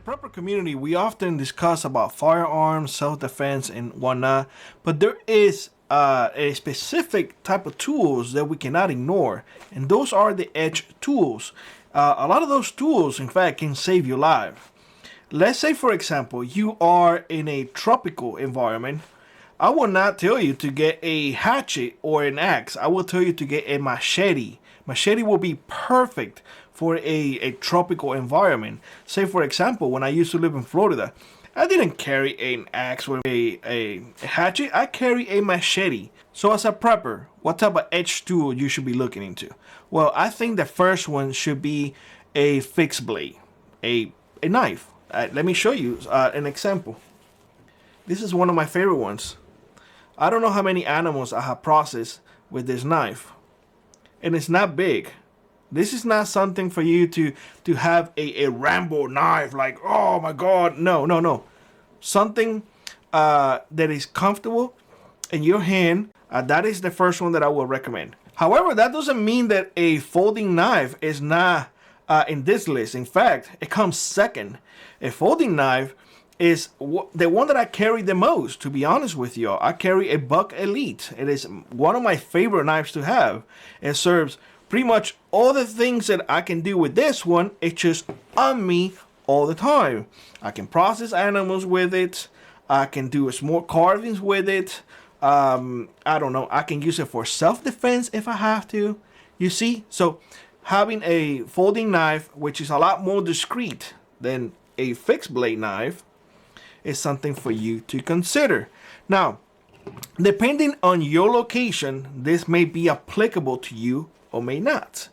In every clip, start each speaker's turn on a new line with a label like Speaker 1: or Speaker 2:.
Speaker 1: prepper community, we often discuss about firearms, self-defense, and whatnot, but there is a specific type of tools that we cannot ignore, and those are the edge tools. A lot of those tools, in fact, can save your life. Let's say, for example, you are in a tropical environment. I will not tell you to get a hatchet or an axe. I will tell you to get a machete. Machete will be perfect for a tropical environment. Say, for example, when I used to live in Florida, I didn't carry an axe or a hatchet. I carry a machete. So as a prepper, what type of edge tool you should be looking into? Well, I think the first one should be a fixed blade, a knife. Let me show you an example. This is one of my favorite ones. I don't know how many animals I have processed with this knife. And it's not big. This is not something for you to have a Rambo knife, like, oh my God. No. Something that is comfortable in your hand. That is the first one that I will recommend. However, that doesn't mean that a folding knife is not in this list. In fact, it comes second. A folding knife is the one that I carry the most, to be honest with you. I carry a Buck Elite. It is one of my favorite knives to have. It serves pretty much all the things that I can do with this one. It's just on me all the time. I can process animals with it. I can do small carvings with it. I don't know. I can use it for self-defense if I have to. You see? So having a folding knife, which is a lot more discreet than a fixed blade knife, is something for you to consider. Now, depending on your location, this may be applicable to you or may not.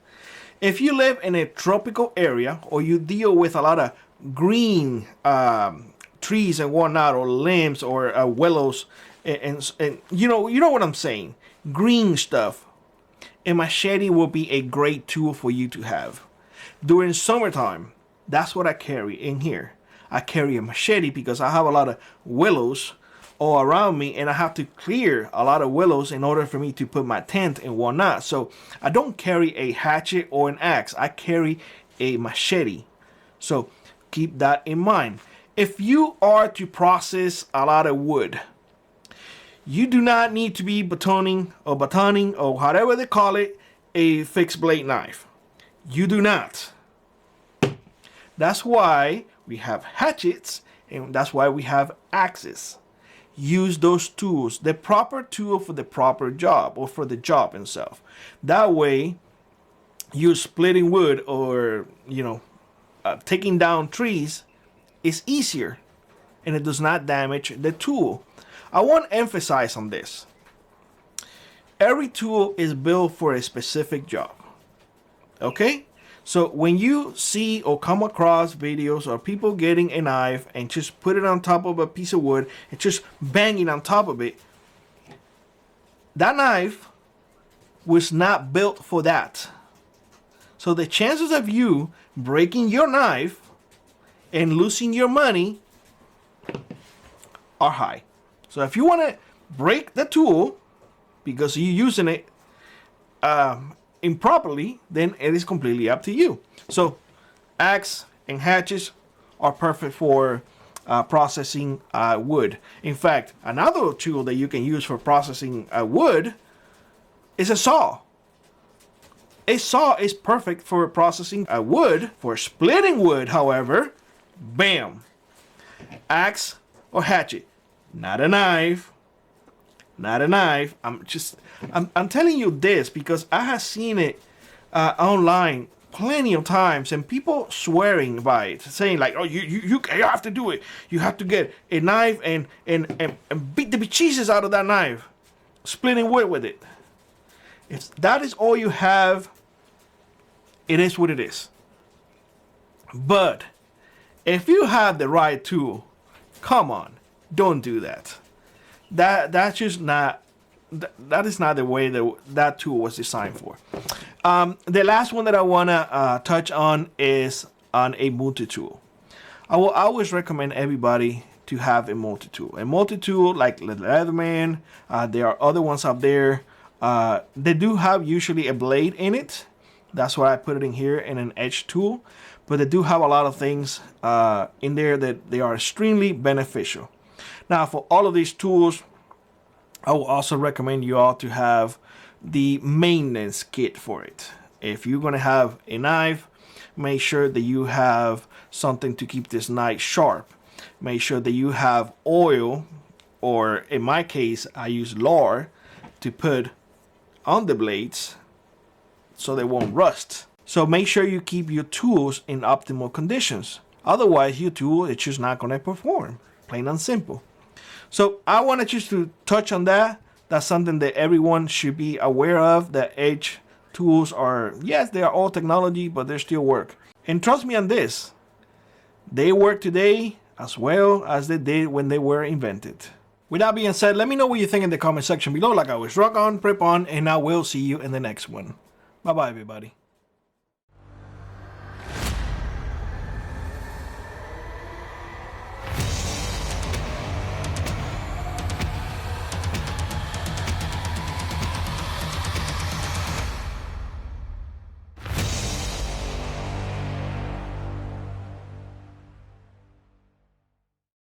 Speaker 1: If you live in a tropical area or you deal with a lot of green trees and whatnot, or limbs or willows, and you know what I'm saying, green stuff, a machete will be a great tool for you to have. During summertime, that's what I carry in here. I carry a machete because I have a lot of willows all around me, and I have to clear a lot of willows in order for me to put my tent and whatnot. So I don't carry a hatchet or an axe. I carry a machete. So keep that in mind. If you are to process a lot of wood, you do not need to be batoning or whatever they call it, a fixed blade knife. You do not. That's why we have hatchets, and that's why we have axes. Use those tools, the proper tool for the proper job, or for the job itself. That way, you splitting wood or taking down trees is easier, and it does not damage the tool. I want to emphasize on this. Every tool is built for a specific job. Okay? So when you see or come across videos of people getting a knife and just put it on top of a piece of wood and just banging on top of it, that knife was not built for that. So the chances of you breaking your knife and losing your money are high. So if you want to break the tool because you're using it improperly, then it is completely up to you. So axe and hatchets are perfect for processing wood. In fact, another tool that you can use for processing wood is a saw. A saw is perfect for processing wood. For splitting wood, however, bam, axe or hatchet, not a knife. Not a knife. I'm telling you this because I have seen it online plenty of times, and people swearing by it, saying like, "Oh, you have to do it. You have to get a knife and beat the bejesus out of that knife, splitting wood with it." If that is all you have, it is what it is. But if you have the right tool, come on, don't do that. That's just not. That is not the way that tool was designed for. The last one that I wanna touch on is on a multi-tool. I will always recommend everybody to have a multi-tool. A multi-tool like Leatherman. There are other ones out there. They do have usually a blade in it. That's why I put it in here in an edge tool. but they do have a lot of things in there that they are extremely beneficial. Now, for all of these tools, I will also recommend you all to have the maintenance kit for it. If you're going to have a knife, make sure that you have something to keep this knife sharp. Make sure that you have oil, or in my case, I use lard to put on the blades so they won't rust. So make sure you keep your tools in optimal conditions. Otherwise, your tool is just not going to perform. Plain and simple. So I wanted just to touch on that. That's something that everyone should be aware of. That edge tools are, yes, they are all technology, but they still work. And trust me on this, they work today as well as they did when they were invented. With that being said, let me know what you think in the comment section below. Like always, rock on, prep on, and I will see you in the next one. Bye-bye, everybody.